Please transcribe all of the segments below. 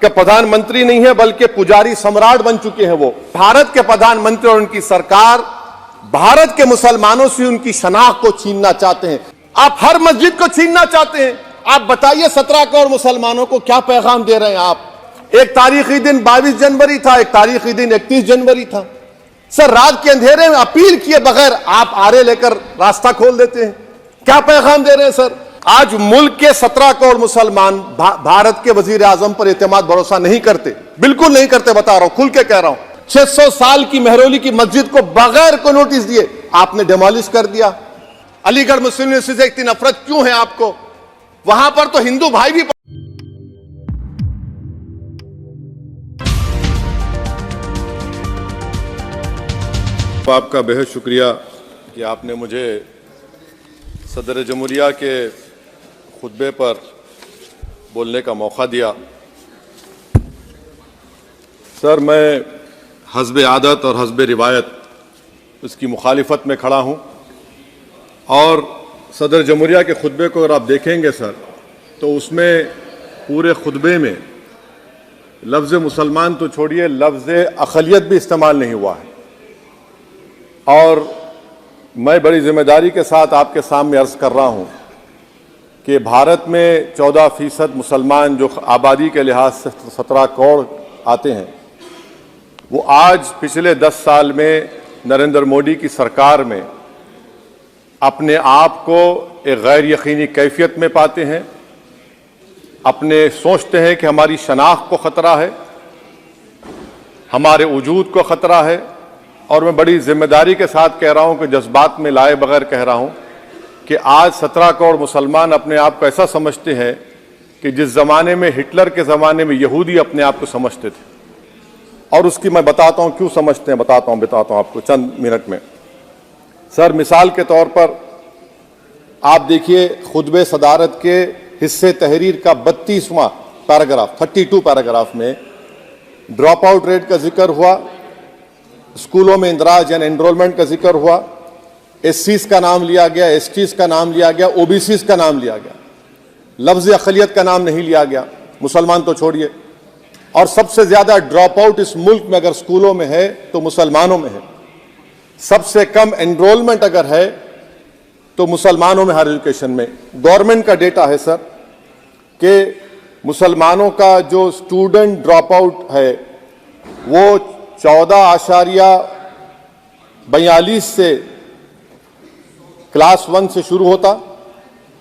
के प्रधानमंत्री नहीं है बल्कि पुजारी सम्राट बन चुके हैं। वो भारत के प्रधानमंत्री और उनकी सरकार भारत के मुसलमानों से उनकी शनाख्त को छीनना चाहते हैं। आप हर मस्जिद को छीनना चाहते हैं। आप बताइए 17 करोड़ मुसलमानों को क्या पैगाम दे रहे हैं आप? एक तारीखी दिन 22 जनवरी था, एक तारीखी दिन 31 जनवरी था। सर, रात के अंधेरे में अपील किए बगैर आप आरे लेकर रास्ता खोल देते हैं। क्या पैगाम दे रहे हैं सर? आज मुल्क के 17 करोड़ मुसलमान भारत के वजीर आजम पर एतमाद भरोसा नहीं करते, बिल्कुल नहीं करते, बता रहा हूं, खुल के कह रहा हूं। 600 साल की मेहरौली की मस्जिद को बगैर को नोटिस दिए आपने डिमोलिश कर दिया। अलीगढ़ मुस्लिम यूनिवर्सिटी से इतनी नफरत क्यों है आपको? वहां पर तो हिंदू भाई भी। आपका बेहद शुक्रिया कि आपने मुझे सदर जमहूरिया के खुतबे पर बोलने का मौका दिया। सर, मैं हस्ब आदत और हस्ब रिवायत उसकी मुखालिफत में खड़ा हूँ और सदर जमहूरिया के खुतबे को अगर आप देखेंगे सर, तो उसमें पूरे खुतबे में लफ्ज़ मुसलमान तो छोड़िए, लफ्ज़ अक़लियत भी इस्तेमाल नहीं हुआ है। और मैं बड़ी जिम्मेदारी के साथ आपके सामने अर्ज़ कर रहा हूँ कि भारत में 14% मुसलमान जो आबादी के लिहाज से 17 करोड़ आते हैं, वो आज पिछले 10 साल में नरेंद्र मोदी की सरकार में अपने आप को एक गैर यकीनी कैफियत में पाते हैं। अपने सोचते हैं कि हमारी शनाख्त को ख़तरा है, हमारे वजूद को ख़तरा है। और मैं बड़ी जिम्मेदारी के साथ कह रहा हूं कि जज्बात में लाए बगैर कह रहा हूं कि आज 17 करोड़ मुसलमान अपने आप को ऐसा समझते हैं कि जिस ज़माने में हिटलर के ज़माने में यहूदी अपने आप को समझते थे। और उसकी मैं बताता हूं क्यों समझते हैं, बताता हूं आपको चंद मिनट में। सर, मिसाल के तौर पर आप देखिए खुतबे सदारत के हिस्से तहरीर का 32वां पैराग्राफ, 32 पैराग्राफ में ड्रॉप आउट रेट का जिक्र हुआ, स्कूलों में इंदराज यानी एनरोलमेंट का जिक्र हुआ, एससीज का नाम लिया गया, एसटीज का नाम लिया गया, ओबीसीज का नाम लिया गया, लफ्ज़ अक़लियत का नाम नहीं लिया गया, मुसलमान तो छोड़िए। और सबसे ज़्यादा ड्रॉप आउट इस मुल्क में अगर स्कूलों में है तो मुसलमानों में है। सबसे कम एनरोलमेंट अगर है तो मुसलमानों में हायर एजुकेशन में। गवर्नमेंट का डेटा है सर कि मुसलमानों का जो स्टूडेंट ड्रॉप आउट है वो 14.42 से क्लास 1 से शुरू होता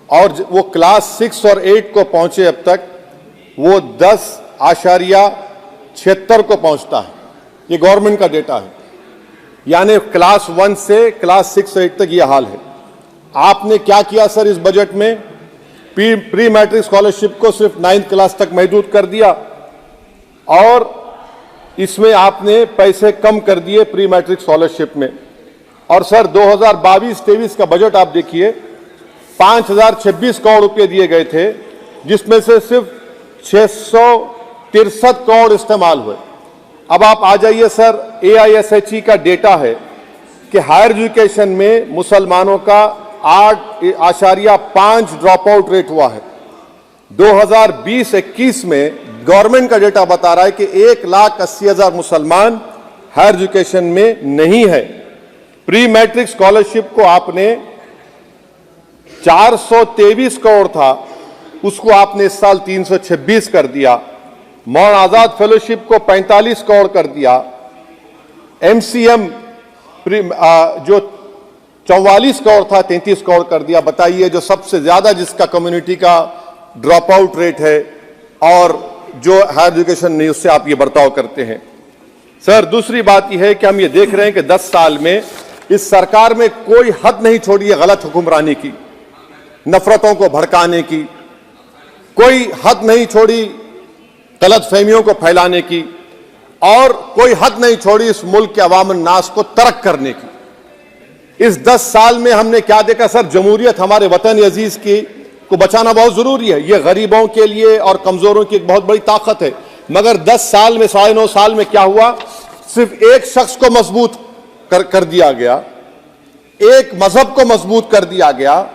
और वो क्लास 6 और 8 को पहुंचे अब तक वो 10.76 को पहुंचता है। ये गवर्नमेंट का डेटा है, यानी क्लास 1 से क्लास 6 8 तक ये हाल है। आपने क्या किया सर इस बजट में? प्री मैट्रिक स्कॉलरशिप को सिर्फ 9th क्लास तक महदूद कर दिया और इसमें आपने पैसे कम कर दिए प्री मैट्रिक स्कॉलरशिप में। और सर 2022-23 का बजट आप देखिए, 5026 करोड़ रुपए दिए गए थे, जिसमें से सिर्फ 663 करोड़ इस्तेमाल हुए। अब आप आ जाइए सर, AISHE का डेटा है कि हायर एजुकेशन में मुसलमानों का 8.5 ड्रॉप आउट रेट हुआ है। 2020-21 में गवर्नमेंट का डेटा बता रहा है कि 1,80,000 मुसलमान हायर एजुकेशन में नहीं है। प्री मैट्रिक स्कॉलरशिप को आपने 423 करोड़ था, उसको आपने इस साल 326 कर दिया। मौन आजाद फेलोशिप को 45 करोड़ कर दिया। MCM जो 44 करोड़ था 33 करोड़ कर दिया। बताइए, जो सबसे ज्यादा जिसका कम्युनिटी का ड्रॉप आउट रेट है और जो हायर एजुकेशन नहीं, उससे आप ये बर्ताव करते हैं। सर, दूसरी बात यह है कि हम ये देख रहे हैं कि 10 साल में इस सरकार में कोई हद नहीं छोड़ी है गलत हुक्मरानी की, नफरतों को भड़काने की, कोई हद नहीं छोड़ी गलत फहमियों को फैलाने की, और कोई हद नहीं छोड़ी इस मुल्क के अवाम नास को तर्क करने की। इस 10 साल में हमने क्या देखा सर? जमहूरियत हमारे वतन अजीज की को बचाना बहुत जरूरी है। ये गरीबों के लिए और कमजोरों की एक बहुत बड़ी ताकत है। मगर 10 साल में, 9.5 साल में क्या हुआ? सिर्फ एक शख्स को मजबूत कर दिया गया, एक मजहब को मजबूत कर दिया गया,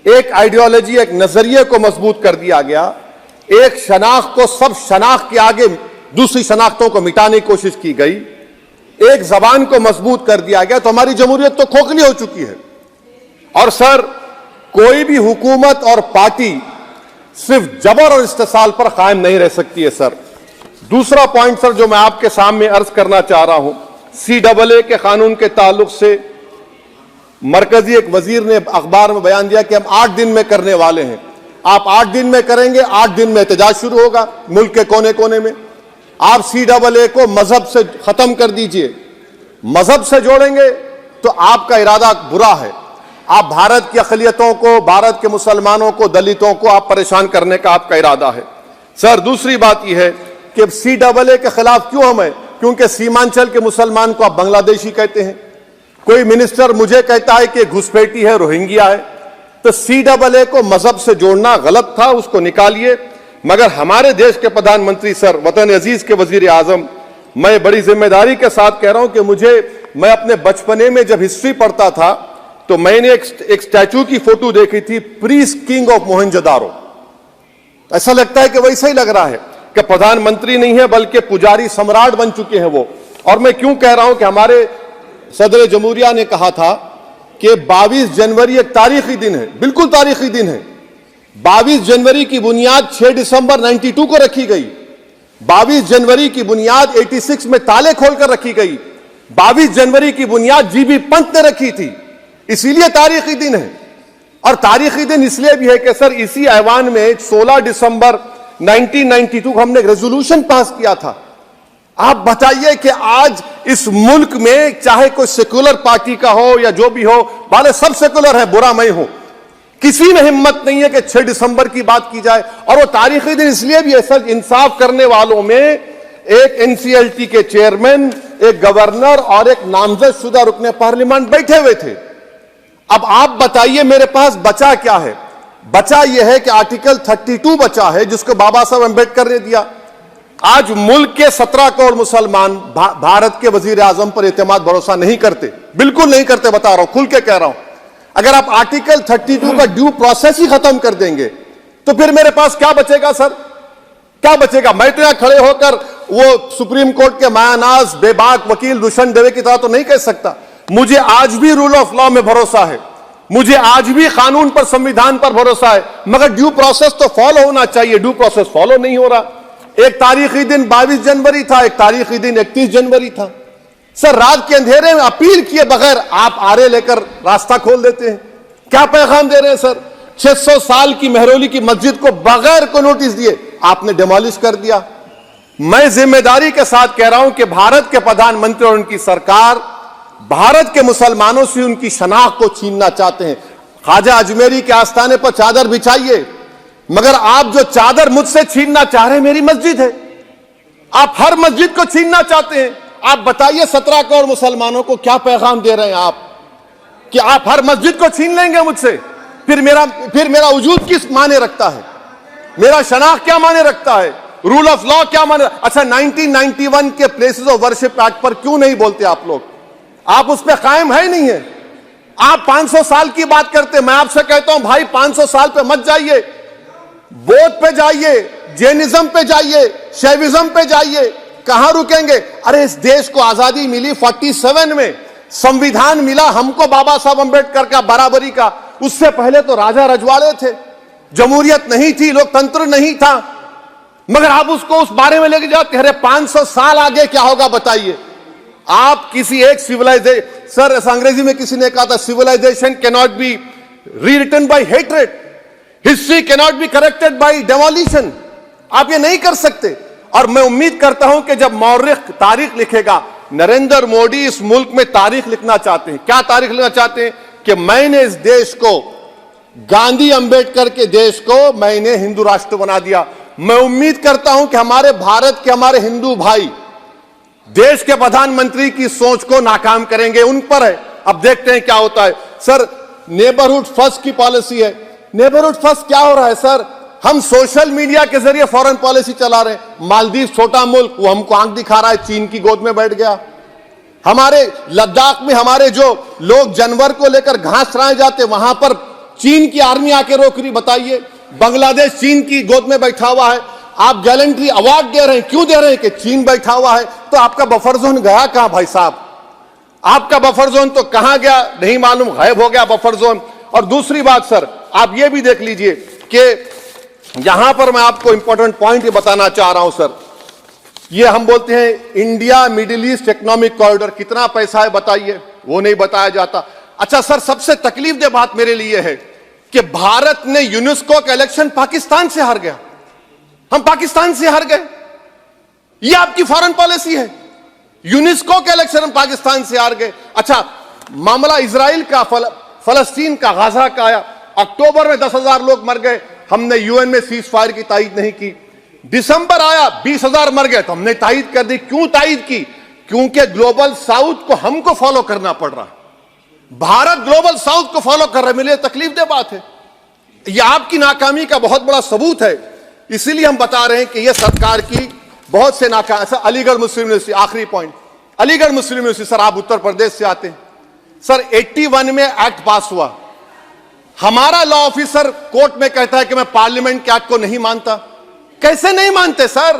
एक आइडियोलॉजी, एक नजरिए को मजबूत कर दिया गया, एक शनाख्त को सब शनाख्त के आगे दूसरी शनाख्तों को मिटाने की कोशिश की गई, एक जबान को मजबूत कर दिया गया, तो हमारी जमहूरियत तो खोखली हो चुकी है। और सर, कोई भी हुकूमत और पार्टी सिर्फ जबर और इस्तेसाल पर कायम नहीं रह सकती है सर। दूसरा पॉइंट सर जो मैं आपके सामने अर्ज करना चाह रहा हूं, CAA के कानून के ताल्लुक से मरकजी एक वजीर ने अखबार में बयान दिया कि हम 8 दिन में करने वाले हैं। आप 8 दिन में करेंगे, 8 दिन में एहतजाज शुरू होगा मुल्क के कोने कोने में। आप CAA को मजहब से खत्म कर दीजिए, मजहब से जोड़ेंगे तो आपका इरादा बुरा है। आप भारत की अक़लियतों को, भारत के मुसलमानों को, दलितों को आप परेशान करने का आपका इरादा है सर। दूसरी बात यह है कि CAA के खिलाफ क्यों हम हैं? क्योंकि सीमांचल के मुसलमान को आप बांग्लादेशी कहते हैं। कोई मिनिस्टर मुझे कहता है कि घुसपैठी है, रोहिंग्या है। तो CAA को मजहब से जोड़ना गलत था, उसको निकालिए। मगर हमारे देश के प्रधानमंत्री सर, वतन अजीज के वजीर आजम, मैं बड़ी जिम्मेदारी के साथ कह रहा हूं कि मैं अपने बचपने में जब हिस्ट्री पढ़ता था तो मैंने एक स्टैचू की फोटो देखी थी, प्रीस्ट किंग ऑफ मोहनजोदारो। ऐसा लगता है कि वैसा ही लग रहा है कि प्रधानमंत्री नहीं है बल्कि पुजारी सम्राट बन चुके हैं वो। और मैं क्यों कह रहा हूं कि हमारे सदर जमहूरिया ने कहा था कि 22 जनवरी एक तारीखी दिन है, बिल्कुल तारीखी दिन है। 22 जनवरी की बुनियाद 6 दिसंबर 92 को रखी गई। 22 जनवरी की बुनियाद 86 में ताले खोलकर रखी गई। 22 जनवरी की बुनियाद GB पंत ने रखी थी, इसीलिए तारीखी दिन है। और तारीखी दिन इसलिए भी है कि सर इसी ऐवान में 16 दिसंबर 1992 को हमने एक रेजोल्यूशन पास किया था। आप बताइए कि आज इस मुल्क में चाहे कोई सेकुलर पार्टी का हो या जो भी हो, वाले सब सेकुलर है, बुरा मैं हूं, किसी में हिम्मत नहीं है कि 6 दिसंबर की बात की जाए। और वो तारीखी दिन इसलिए भी है सर, इंसाफ करने वालों में एक NCLT के चेयरमैन, एक गवर्नर और एक नामजद शुदा रुकने पार्लियामेंट बैठे हुए थे। अब आप बताइए मेरे पास बचा क्या है? बचा यह है कि आर्टिकल 32 बचा है जिसको बाबा साहब अम्बेडकर ने दिया। आज मुल्क के 17 करोड़ मुसलमान भारत के वजीर आजम पर एतमाद भरोसा नहीं करते, बिल्कुल नहीं करते, बता रहा हूं, खुल के कह रहा हूं। अगर आप आर्टिकल 32 का ड्यू प्रोसेस ही खत्म कर देंगे तो फिर मेरे पास क्या बचेगा सर? क्या बचेगा? मैं तो यहां खड़े होकर वो सुप्रीम कोर्ट के मायानाज बेबाक वकील दुष्यंत दवे की तरह तो नहीं कह सकता। मुझे आज भी रूल ऑफ लॉ में भरोसा है, मुझे आज भी कानून पर, संविधान पर भरोसा है, मगर ड्यू प्रोसेस तो फॉलो होना चाहिए। ड्यू प्रोसेस फॉलो नहीं हो रहा। एक तारीखी दिन 22 जनवरी था, एक तारीखी दिन 31 जनवरी था। सर रात के अंधेरे में अपील किए बगैर आप आरे लेकर रास्ता खोल देते हैं। क्या पैगाम दे रहे हैं सर? 600 साल की मेहरौली की मस्जिद को बगैर को नोटिस दिए आपने डिमोलिश कर दिया। मैं जिम्मेदारी के साथ कह रहा हूं कि भारत के प्रधानमंत्री और उनकी सरकार भारत के मुसलमानों से उनकी शनाख्त को छीनना चाहते हैं। ख्वाजा अजमेरी के आस्थाने पर चादर बिछाइए, मगर आप जो चादर मुझसे छीनना चाह रहे हैं मेरी मस्जिद है। आप हर मस्जिद को छीनना चाहते हैं। आप बताइए 17 करोड़ मुसलमानों को क्या पैगाम दे रहे हैं आप कि आप हर मस्जिद को छीन लेंगे मुझसे? फिर मेरा वजूद किस माने रखता है? मेरा शनाख्त क्या माने रखता है? रूल ऑफ लॉ क्या माने? अच्छा, 1991 के प्लेसेस ऑफ वर्शिप एक्ट पर क्यों नहीं बोलते आप लोग? आप उस पर कायम है नहीं है। आप 500 साल की बात करते। मैं आपसे कहता हूं भाई 500 साल पे मत जाइए, बौद्ध पे जाइए, जैनिज्म पे जाइए, शैविज्म पे जाइए। कहां रुकेंगे? अरे इस देश को आजादी मिली 47 में, संविधान मिला हमको बाबा साहब अम्बेडकर का बराबरी का। उससे पहले तो राजा रजवाड़े थे, जमहूरियत नहीं थी, लोकतंत्र नहीं था, मगर आप उसको उस बारे में लेके जाते। अरे 500 साल आगे क्या होगा बताइए? आप किसी एक सिविलाइजेशन, सर अंग्रेजी में किसी ने कहा था, civilisation can not be rewritten by hatred, history can not be corrected by demolition. आप ये नहीं कर सकते। और मैं उम्मीद करता हूं कि जब मौर्रिख तारीख लिखेगा, नरेंद्र मोदी इस मुल्क में तारीख लिखना चाहते हैं। क्या तारीख लिखना चाहते हैं? कि मैंने इस देश को, गांधी अंबेडकर के देश को मैंने हिंदू राष्ट्र बना दिया। मैं उम्मीद करता हूं कि हमारे भारत के हमारे हिंदू भाई देश के प्रधानमंत्री की सोच को नाकाम करेंगे। उन पर है, अब देखते हैं क्या होता है। सर नेबरहुड फर्स्ट की पॉलिसी है। नेबरहुड फर्स्ट क्या हो रहा है सर? हम सोशल मीडिया के जरिए फॉरेन पॉलिसी चला रहे हैं। मालदीव छोटा मुल्क, वो हमको आंख दिखा रहा है, चीन की गोद में बैठ गया। हमारे लद्दाख में हमारे जो लोग जानवर को लेकर घास चराए जाते, वहां पर चीन की आर्मी आके रोक रही। बताइए बांग्लादेश चीन की गोद में बैठा हुआ है, आप गैलेंट्री अवार्ड दे रहे हैं, क्यों दे रहे हैं? कि चीन बैठा हुआ है। तो आपका बफर जोन गया कहां भाई साहब? आपका बफर जोन तो कहां गया नहीं मालूम, गायब हो गया बफर जोन। और दूसरी बात सर, आप ये भी देख लीजिए कि यहां पर मैं आपको इंपॉर्टेंट पॉइंट ये बताना चाह रहा हूं सर, ये हम बोलते हैं India middle east economic corridor, कितना पैसा है बताइए, वो नहीं बताया जाता। अच्छा सर, सबसे तकलीफ दे बात मेरे लिए है कि भारत ने यूनेस्को का इलेक्शन पाकिस्तान से हार गया। हम पाकिस्तान से हार गए, ये आपकी फॉरेन पॉलिसी है। यूनेस्को के इलेक्शन हम पाकिस्तान से हार गए। अच्छा, मामला इजराइल का, फलस्तीन का, गाजा का आया, अक्टूबर में 10,000 लोग मर गए, हमने यूएन में सीज फायर की तायीद नहीं की। दिसंबर आया, 20,000 मर गए, तो हमने तायीद कर दी। क्यों तायीद की? क्योंकि ग्लोबल साउथ को हमको फॉलो करना पड़ रहा है। भारत ग्लोबल साउथ को फॉलो कर रहा है, मेरे लिए तकलीफ दे बात है। यह आपकी नाकामी का बहुत बड़ा सबूत है। इसीलिए हम बता रहे हैं कि यह सरकार की बहुत से नाकाम। सर, अलीगढ़ मुस्लिम यूनिवर्सिटी, आखिरी पॉइंट, अलीगढ़ मुस्लिम यूनिवर्सिटी, सर आप उत्तर प्रदेश से आते हैं सर, 81 में एक्ट पास हुआ। हमारा लॉ ऑफिसर कोर्ट में कहता है कि मैं पार्लियामेंट के एक्ट को नहीं मानता। कैसे नहीं मानते सर?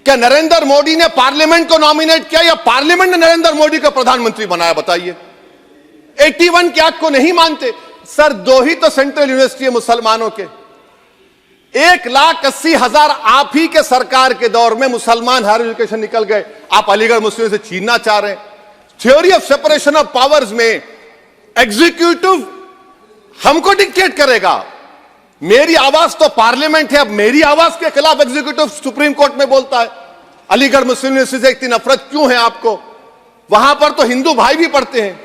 क्या नरेंद्र मोदी ने पार्लियामेंट को नॉमिनेट किया या पार्लियामेंट ने नरेंद्र मोदी को प्रधानमंत्री बनाया? बताइए। 81 के एक्ट को नहीं मानते सर। 2 ही तो सेंट्रल यूनिवर्सिटी है मुसलमानों के, 1,80,000 आप ही के सरकार के दौर में मुसलमान हायर एजुकेशन निकल गए। आप अलीगढ़ मुस्लिम से छीनना चाह रहे हैं। Theory of separation of powers में एग्जीक्यूटिव हमको डिक्टेट करेगा। मेरी आवाज तो पार्लियामेंट है, अब मेरी आवाज के खिलाफ एग्जीक्यूटिव सुप्रीम कोर्ट में बोलता है। अलीगढ़ मुस्लिम यूनिवर्सिटी से इतनी नफरत क्यों है आपको? वहां पर तो हिंदू भाई भी पढ़ते हैं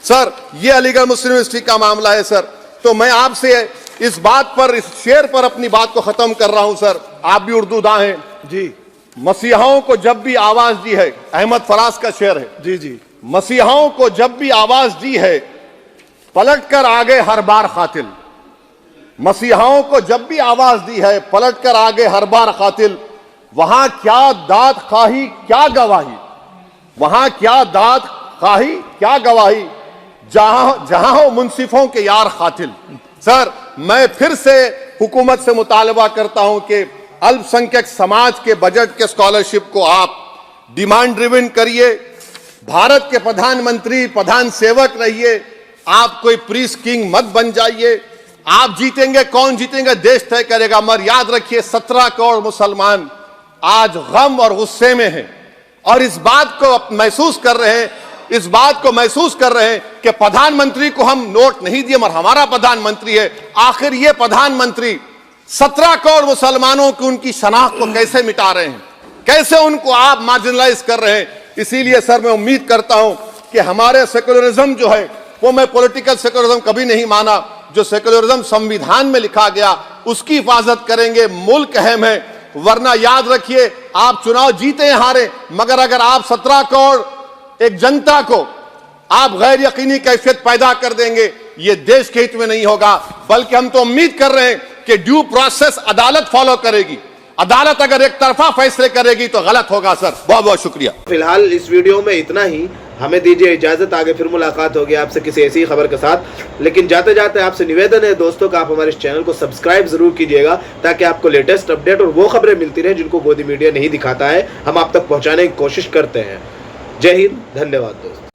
सर। ये अलीगढ़ मुस्लिम यूनिवर्सिटी का मामला है सर। तो मैं आपसे इस बात पर, इस शेर पर अपनी बात को खत्म कर रहा हूं सर। आप भी उर्दू दां हैं जी। मसीहाओं को जब भी आवाज दी है, अहमद फराज का शेर है जी जी, मसीहाओं को जब भी आवाज दी है पलट कर आ गए हर बार कातिल। मसीहाओं को जब भी आवाज दी है पलट कर आ गए हर बार कातिल। वहां क्या दाद खाही क्या गवाही, वहां क्या दाद खाही क्या गवाही, जहां हो मुंसिफों के यार कातिल। सर, मैं फिर से हुकूमत से मुतालबा करता हूं कि अल्पसंख्यक समाज के बजट के स्कॉलरशिप को आप डिमांड ड्रिवन करिए। भारत के प्रधानमंत्री, प्रधान सेवक रहिए। आप कोई प्रीस किंग मत बन जाइए। आप जीतेंगे, कौन जीतेंगे देश तय करेगा। मगर याद रखिए, 17 करोड़ मुसलमान आज गम और गुस्से में हैं और इस बात को महसूस कर रहे हैं, इस बात को महसूस कर रहे हैं कि प्रधानमंत्री को हम नोट नहीं दिए मगर हमारा प्रधानमंत्री है। आखिर ये प्रधानमंत्री 17 करोड़ मुसलमानों की उनकी शनाख्त को कैसे मिटा रहे हैं, कैसे उनको आप मार्जिनलाइज कर रहे हैं। इसीलिए सर, मैं उम्मीद करता हूं कि हमारे सेकुलरिज्म जो है वो, मैं पॉलिटिकल सेकुलरिज्म कभी नहीं माना, जो सेकुलरिज्म संविधान में लिखा गया उसकी हिफाजत करेंगे। मुल्क अहम है, वरना याद रखिए आप चुनाव जीते हैं हारे, मगर अगर आप 17 करोड़ एक जनता को आप गैर यकीनी कैफियत पैदा कर देंगे, ये देश के हित में नहीं होगा। बल्कि हम तो उम्मीद कर रहे हैं कि ड्यू प्रोसेस अदालत फॉलो करेगी। अदालत अगर एक तरफा फैसले करेगी तो गलत होगा सर। बहुत बहुत शुक्रिया। फिलहाल इस वीडियो में इतना ही, हमें दीजिए इजाजत। आगे फिर मुलाकात होगी आपसे किसी ऐसी खबर के साथ। लेकिन जाते जाते आपसे निवेदन है दोस्तों का आप हमारे इस चैनल को सब्सक्राइब जरूर कीजिएगा, ताकि आपको लेटेस्ट अपडेट और वो खबरें मिलती रहे जिनको गोदी मीडिया नहीं दिखाता है, हम आप तक पहुंचाने की कोशिश करते हैं। जय हिंद, धन्यवाद दोस्तों।